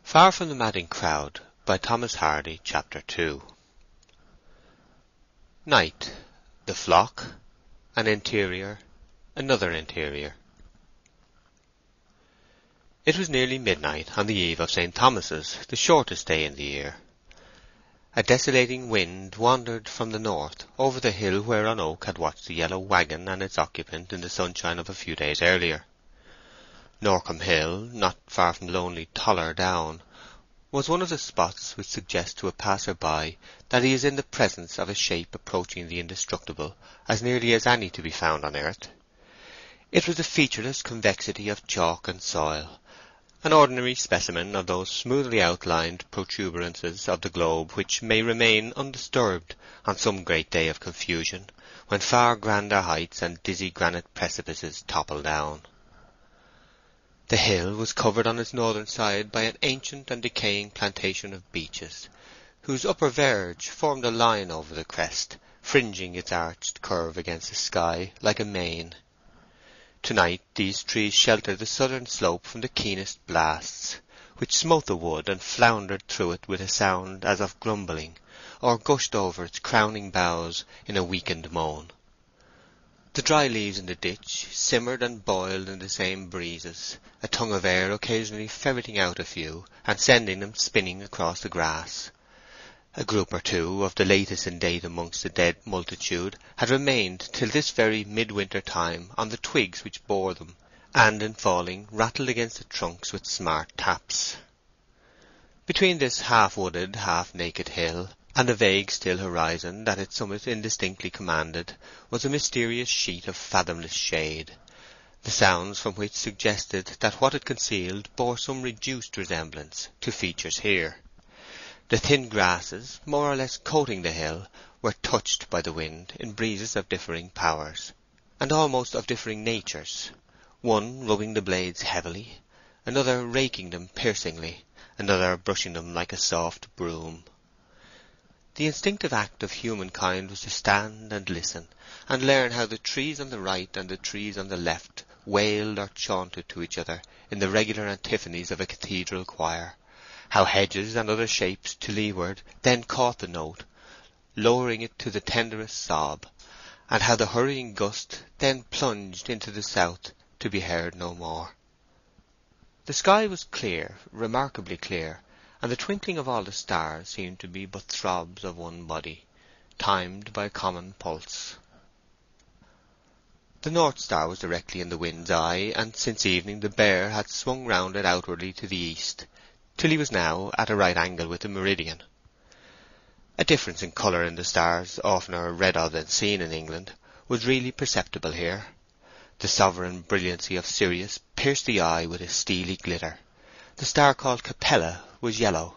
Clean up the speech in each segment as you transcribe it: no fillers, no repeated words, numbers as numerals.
Far from the Madding Crowd by Thomas Hardy. Chapter 2. Night. The flock. An interior. Another interior. It was nearly midnight on the eve of St. Thomas's, the shortest day in the year. A desolating wind wandered from the north over the hill whereon Oak had watched the yellow waggon and its occupant in the sunshine of a few days earlier. Norcombe Hill, not far from lonely Toller Down, was one of the spots which suggest to a passer-by that he is in the presence of a shape approaching the indestructible as nearly as any to be found on earth. It was a featureless convexity of chalk and soil, an ordinary specimen of those smoothly outlined protuberances of the globe which may remain undisturbed on some great day of confusion, when far grander heights and dizzy granite precipices topple down. The hill was covered on its northern side by an ancient and decaying plantation of beeches, whose upper verge formed a line over the crest, fringing its arched curve against the sky like a mane. Tonight these trees sheltered the southern slope from the keenest blasts, which smote the wood and floundered through it with a sound as of grumbling, or gushed over its crowning boughs in a weakened moan. The dry leaves in the ditch simmered and boiled in the same breezes, a tongue of air occasionally ferreting out a few and sending them spinning across the grass. A group or two of the latest in date amongst the dead multitude had remained till this very midwinter time on the twigs which bore them, and in falling rattled against the trunks with smart taps. Between this half-wooded, half-naked hill and the vague still horizon that its summit indistinctly commanded was a mysterious sheet of fathomless shade, the sounds from which suggested that what it concealed bore some reduced resemblance to features here. The thin grasses, more or less coating the hill, were touched by the wind in breezes of differing powers, and almost of differing natures, one rubbing the blades heavily, another raking them piercingly, another brushing them like a soft broom. The instinctive act of humankind was to stand and listen, and learn how the trees on the right and the trees on the left wailed or chaunted to each other in the regular antiphonies of a cathedral choir, how hedges and other shapes to leeward then caught the note, lowering it to the tenderest sob, and how the hurrying gust then plunged into the south to be heard no more. The sky was clear, remarkably clear, and the twinkling of all the stars seemed to be but throbs of one body, timed by a common pulse. The North Star was directly in the wind's eye, and since evening the bear had swung round it outwardly to the east, till he was now at a right angle with the meridian. A difference in colour in the stars, oftener read of than seen in England, was really perceptible here. The sovereign brilliancy of Sirius pierced the eye with a steely glitter. The star called Capella was yellow.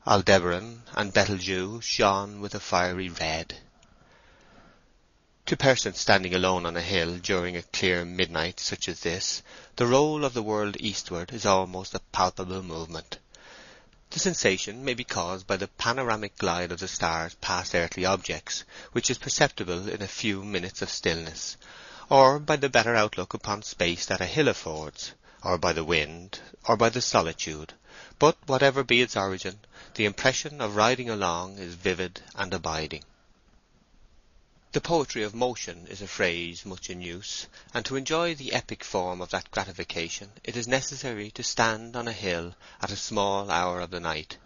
Aldebaran and Betelgeuse shone with a fiery red. To persons standing alone on a hill during a clear midnight such as this, the roll of the world eastward is almost a palpable movement. The sensation may be caused by the panoramic glide of the stars past earthly objects, which is perceptible in a few minutes of stillness, or by the better outlook upon space that a hill affords, or by the wind, or by the solitude. But whatever be its origin, the impression of riding along is vivid and abiding. The poetry of motion is a phrase much in use, and to enjoy the epic form of that gratification it is necessary to stand on a hill at a small hour of the night,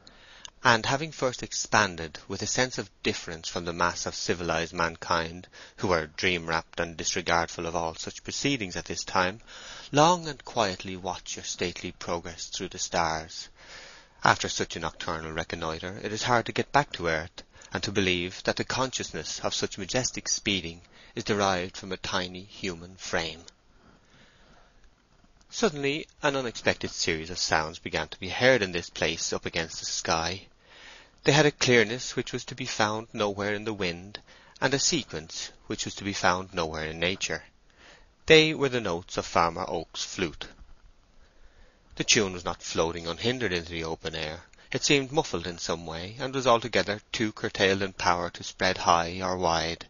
and having first expanded with a sense of difference from the mass of civilized mankind, who are dream-wrapped and disregardful of all such proceedings at this time, long and quietly watch your stately progress through the stars. After such a nocturnal reconnoitre it is hard to get back to earth, and to believe that the consciousness of such majestic speeding is derived from a tiny human frame. Suddenly an unexpected series of sounds began to be heard in this place up against the sky. They had a clearness which was to be found nowhere in the wind, and a sequence which was to be found nowhere in nature. They were the notes of Farmer Oak's flute. The tune was not floating unhindered into the open air. It seemed muffled in some way, and was altogether too curtailed in power to spread high or wide.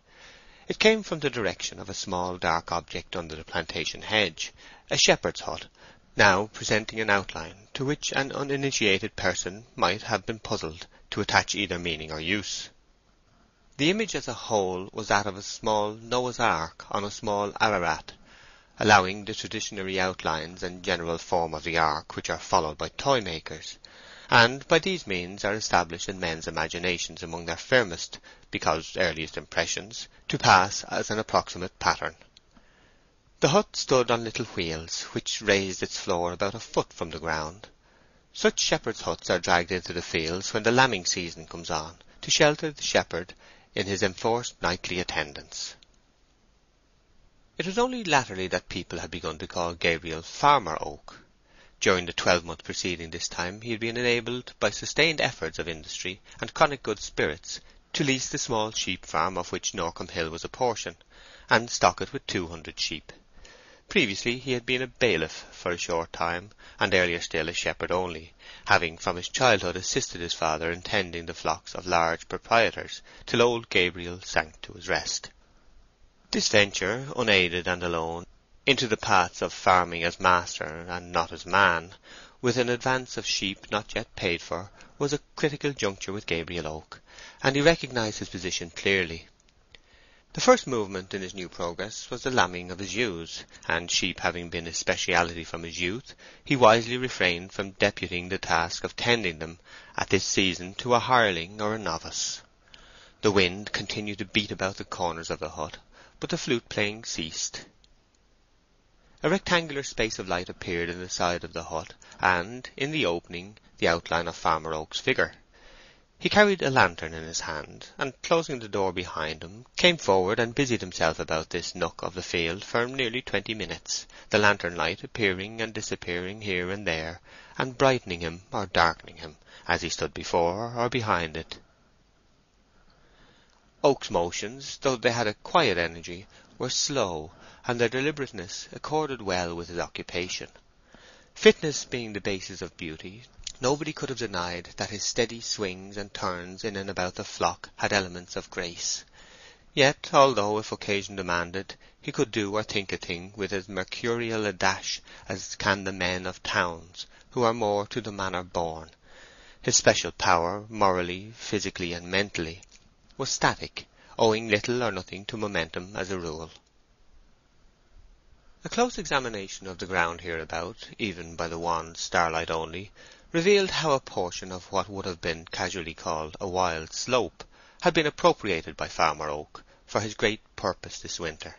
It came from the direction of a small dark object under the plantation hedge, a shepherd's hut, now presenting an outline to which an uninitiated person might have been puzzled to attach either meaning or use. The image as a whole was that of a small Noah's Ark on a small Ararat, allowing the traditionary outlines and general form of the ark which are followed by toy-makers, and by these means are established in men's imaginations among their firmest, because earliest impressions, to pass as an approximate pattern. The hut stood on little wheels, which raised its floor about a foot from the ground. Such shepherds' huts are dragged into the fields when the lambing season comes on, to shelter the shepherd in his enforced nightly attendance. It was only latterly that people had begun to call Gabriel Farmer Oak. During the 12-month preceding this time he had been enabled, by sustained efforts of industry and chronic good spirits, to lease the small sheep farm of which Norcombe Hill was a portion, and stock it with 200 sheep. Previously he had been a bailiff for a short time, and earlier still a shepherd only, having from his childhood assisted his father in tending the flocks of large proprietors, till old Gabriel sank to his rest. This venture, unaided and alone, into the paths of farming as master and not as man, with an advance of sheep not yet paid for, was a critical juncture with Gabriel Oak, and he recognized his position clearly. The first movement in his new progress was the lambing of his ewes, and sheep having been his speciality from his youth, he wisely refrained from deputing the task of tending them at this season to a hireling or a novice. The wind continued to beat about the corners of the hut, but the flute-playing ceased. A rectangular space of light appeared in the side of the hut, and, in the opening, the outline of Farmer Oak's figure. He carried a lantern in his hand, and, closing the door behind him, came forward and busied himself about this nook of the field for nearly 20 minutes, the lantern light appearing and disappearing here and there, and brightening him or darkening him, as he stood before or behind it. Oak's motions, though they had a quiet energy, were slow, and their deliberateness accorded well with his occupation. Fitness being the basis of beauty, nobody could have denied that his steady swings and turns in and about the flock had elements of grace. Yet, although, if occasion demanded, he could do or think a thing with as mercurial a dash as can the men of towns, who are more to the manner born, his special power, morally, physically, and mentally, was static, owing little or nothing to momentum as a rule. A close examination of the ground hereabout, even by the wan starlight only, revealed how a portion of what would have been casually called a wild slope had been appropriated by Farmer Oak for his great purpose this winter.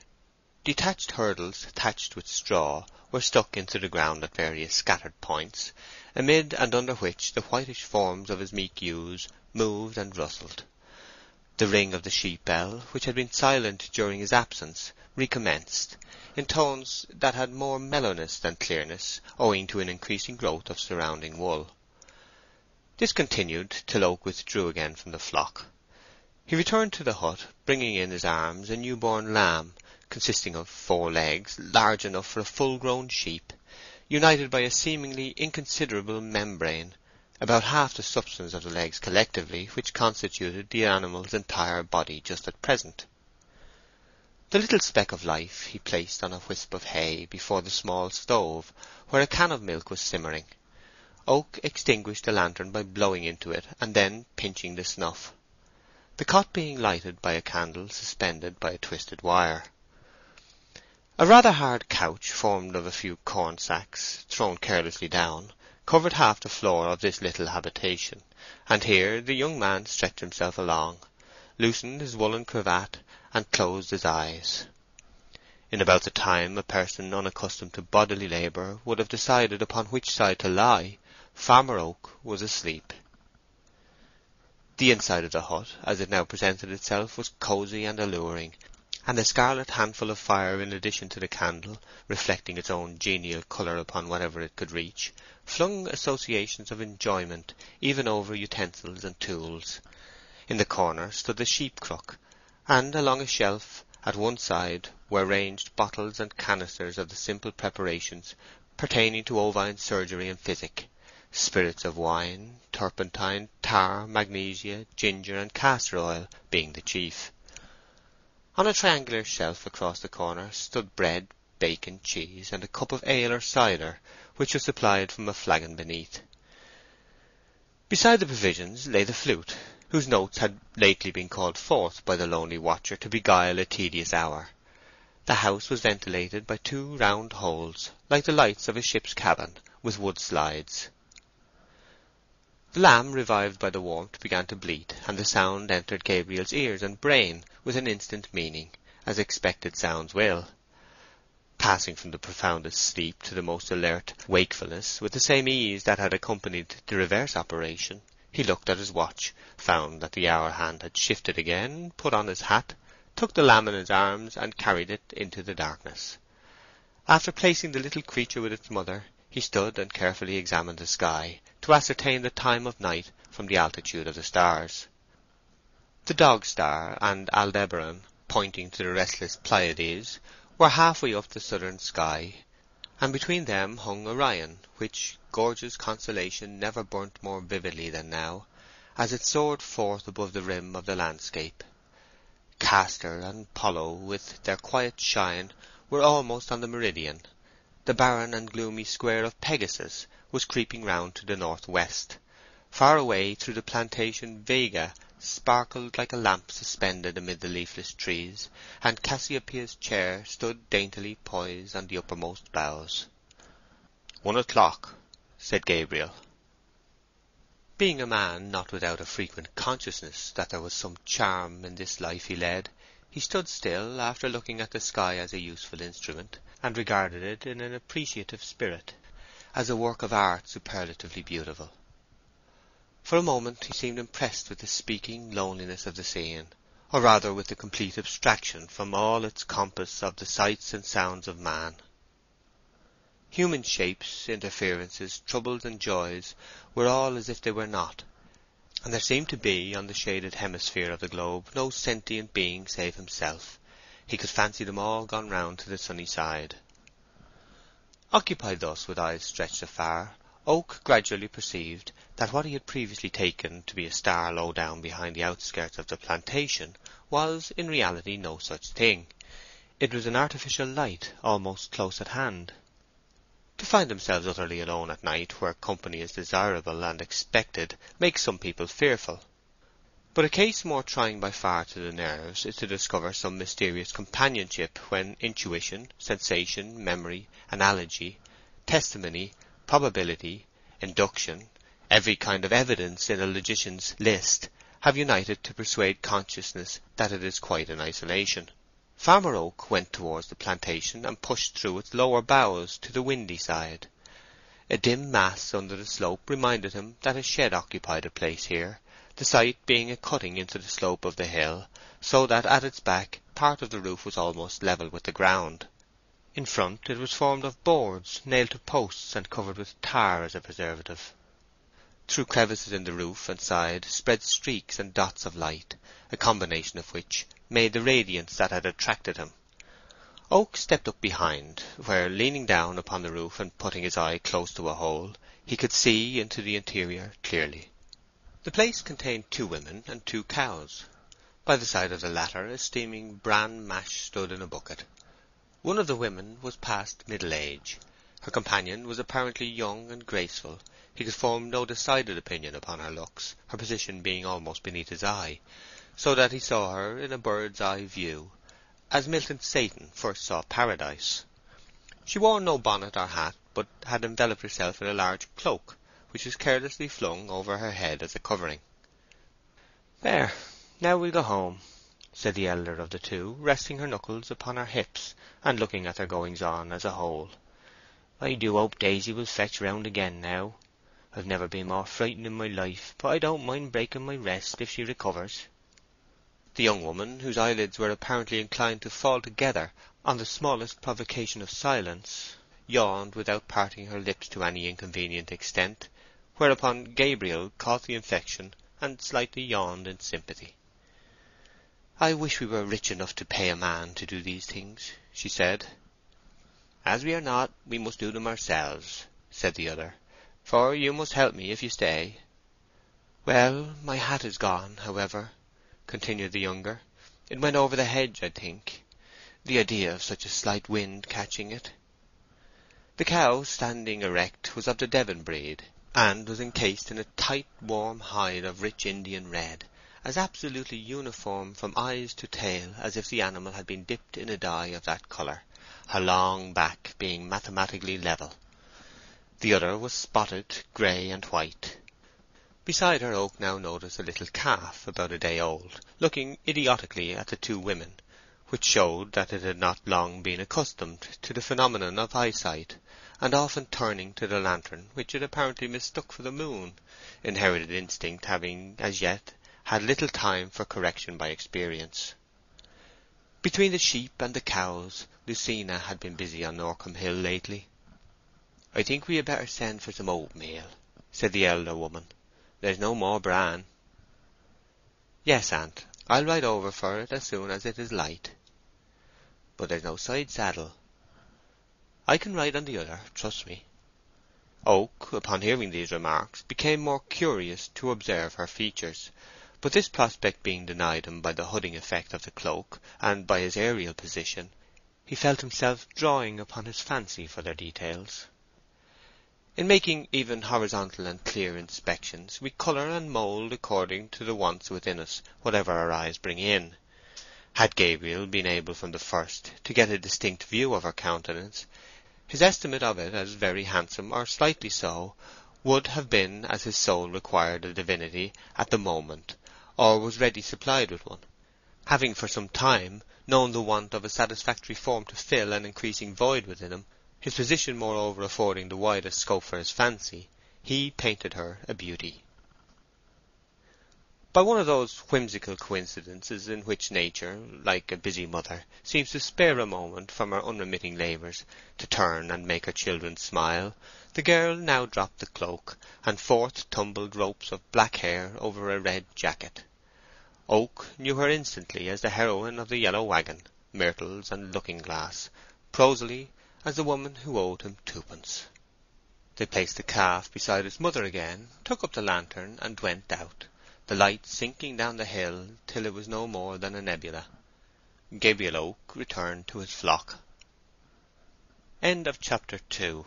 Detached hurdles thatched with straw were stuck into the ground at various scattered points, amid and under which the whitish forms of his meek ewes moved and rustled. The ring of the sheep bell, which had been silent during his absence, recommenced, in tones that had more mellowness than clearness, owing to an increasing growth of surrounding wool. This continued till Oak withdrew again from the flock. He returned to the hut, bringing in his arms a new-born lamb, consisting of 4 legs, large enough for a full-grown sheep, united by a seemingly inconsiderable membrane, about half the substance of the legs collectively, which constituted the animal's entire body just at present. The little speck of life he placed on a wisp of hay before the small stove, where a can of milk was simmering. Oak extinguished the lantern by blowing into it, and then pinching the snuff, the cot being lighted by a candle suspended by a twisted wire. A rather hard couch, formed of a few corn sacks thrown carelessly down, covered half the floor of this little habitation, and here the young man stretched himself along, loosened his woollen cravat, and closed his eyes. In about the time a person unaccustomed to bodily labour would have decided upon which side to lie, Farmer Oak was asleep. The inside of the hut, as it now presented itself, was cosy and alluring, and the scarlet handful of fire, in addition to the candle, reflecting its own genial colour upon whatever it could reach, flung associations of enjoyment even over utensils and tools. In the corner stood the sheep-crook, and along a shelf at one side were ranged bottles and canisters of the simple preparations pertaining to ovine surgery and physic, spirits of wine, turpentine, tar, magnesia, ginger, and castor oil being the chief. On a triangular shelf across the corner stood bread, bacon, cheese, and a cup of ale or cider, which was supplied from a flagon beneath. Beside the provisions lay the flute, whose notes had lately been called forth by the lonely watcher to beguile a tedious hour. The house was ventilated by two round holes, like the lights of a ship's cabin, with wood slides. The lamb, revived by the warmth, began to bleat, and the sound entered Gabriel's ears and brain with an instant meaning, as expected sounds will. Passing from the profoundest sleep to the most alert wakefulness with the same ease that had accompanied the reverse operation, he looked at his watch, found that the hour hand had shifted again, put on his hat, took the lamb in his arms, and carried it into the darkness. After placing the little creature with its mother, he stood and carefully examined the sky, to ascertain the time of night from the altitude of the stars. The Dog Star and Aldebaran, pointing to the restless Pleiades, were halfway up the southern sky, and between them hung Orion, which gorgeous constellation never burnt more vividly than now, as it soared forth above the rim of the landscape. Castor and Apollo, with their quiet shine, were almost on the meridian. The barren and gloomy square of Pegasus was creeping round to the northwest. Far away through the plantation Vega sparkled like a lamp suspended amid the leafless trees, and Cassiopeia's chair stood daintily poised on the uppermost boughs. 1 o'clock, said Gabriel. Being a man not without a frequent consciousness that there was some charm in this life he led, he stood still after looking at the sky as a useful instrument, and regarded it in an appreciative spirit, as a work of art superlatively beautiful. For a moment he seemed impressed with the speaking loneliness of the scene, or rather with the complete abstraction from all its compass of the sights and sounds of man. Human shapes, interferences, troubles, and joys were all as if they were not, and there seemed to be on the shaded hemisphere of the globe no sentient being save himself. He could fancy them all gone round to the sunny side. Occupied thus with eyes stretched afar, Oak gradually perceived that what he had previously taken to be a star low down behind the outskirts of the plantation was in reality no such thing. It was an artificial light almost close at hand. To find themselves utterly alone at night, where company is desirable and expected, makes some people fearful. But a case more trying by far to the nerves is to discover some mysterious companionship when intuition, sensation, memory, analogy, testimony, probability, induction, every kind of evidence in a logician's list, have united to persuade consciousness that it is quite in isolation. Farmer Oak went towards the plantation and pushed through its lower boughs to the windy side. A dim mass under the slope reminded him that a shed occupied a place here, the site being a cutting into the slope of the hill, so that at its back part of the roof was almost level with the ground. In front it was formed of boards nailed to posts and covered with tar as a preservative. Through crevices in the roof and side spread streaks and dots of light, a combination of which made the radiance that had attracted him. Oak stepped up behind, where, leaning down upon the roof and putting his eye close to a hole, he could see into the interior clearly. The place contained 2 women and 2 cows. By the side of the latter a steaming bran mash stood in a bucket. One of the women was past middle age. Her companion was apparently young and graceful. He could form no decided opinion upon her looks, her position being almost beneath his eye, so that he saw her in a bird's-eye view, as Milton's Satan first saw Paradise. She wore no bonnet or hat, but had enveloped herself in a large cloak, which was carelessly flung over her head as a covering. "There, now we'll go home," said the elder of the two, resting her knuckles upon her hips and looking at their goings-on as a whole. "I do hope Daisy will fetch round again now. I've never been more frightened in my life, but I don't mind breaking my rest if she recovers." The young woman, whose eyelids were apparently inclined to fall together on the smallest provocation of silence, yawned without parting her lips to any inconvenient extent, whereupon Gabriel caught the infection and slightly yawned in sympathy. "I wish we were rich enough to pay a man to do these things," she said. "As we are not, we must do them ourselves," said the other, "for you must help me if you stay." "Well, my hat is gone, however," continued the younger. "It went over the hedge, I think. The idea of such a slight wind catching it! The cow, standing erect, was of the Devon breed, and was encased in a tight, warm hide of rich Indian red, as absolutely uniform from eyes to tail as if the animal had been dipped in a dye of that colour, her long back being mathematically level. The other was spotted, grey and white. Beside her Oak now noticed a little calf about a day old, looking idiotically at the two women, which showed that it had not long been accustomed to the phenomenon of eyesight, and often turning to the lantern, which it apparently mistook for the moon, inherited instinct having as yet had little time for correction by experience. Between the sheep and the cows, Lucina had been busy on Norcombe Hill lately. "I think we had better send for some oatmeal," said the elder woman. "There's no more bran." "Yes, aunt, I'll ride over for it as soon as it is light." "But there's no side saddle." "I can ride on the other, trust me." Oak, upon hearing these remarks, became more curious to observe her features, but this prospect being denied him by the hooding effect of the cloak, and by his aerial position, he felt himself drawing upon his fancy for their details. In making even horizontal and clear inspections, we colour and mould according to the wants within us, whatever our eyes bring in. Had Gabriel been able from the first to get a distinct view of her countenance, his estimate of it as very handsome or slightly so would have been as his soul required a divinity at the moment, or was ready supplied with one. Having for some time known the want of a satisfactory form to fill an increasing void within him, his position moreover affording the widest scope for his fancy, he painted her a beauty. By one of those whimsical coincidences in which nature, like a busy mother, seems to spare a moment from her unremitting labours to turn and make her children smile, the girl now dropped the cloak, and forth tumbled ropes of black hair over a red jacket. Oak knew her instantly as the heroine of the Yellow Waggon, Myrtles, and Looking Glass, prosily as the woman who owed him twopence. They placed the calf beside its mother again, took up the lantern, and went out, the light sinking down the hill till it was no more than a nebula. Gabriel Oak returned to his flock. End of chapter 2.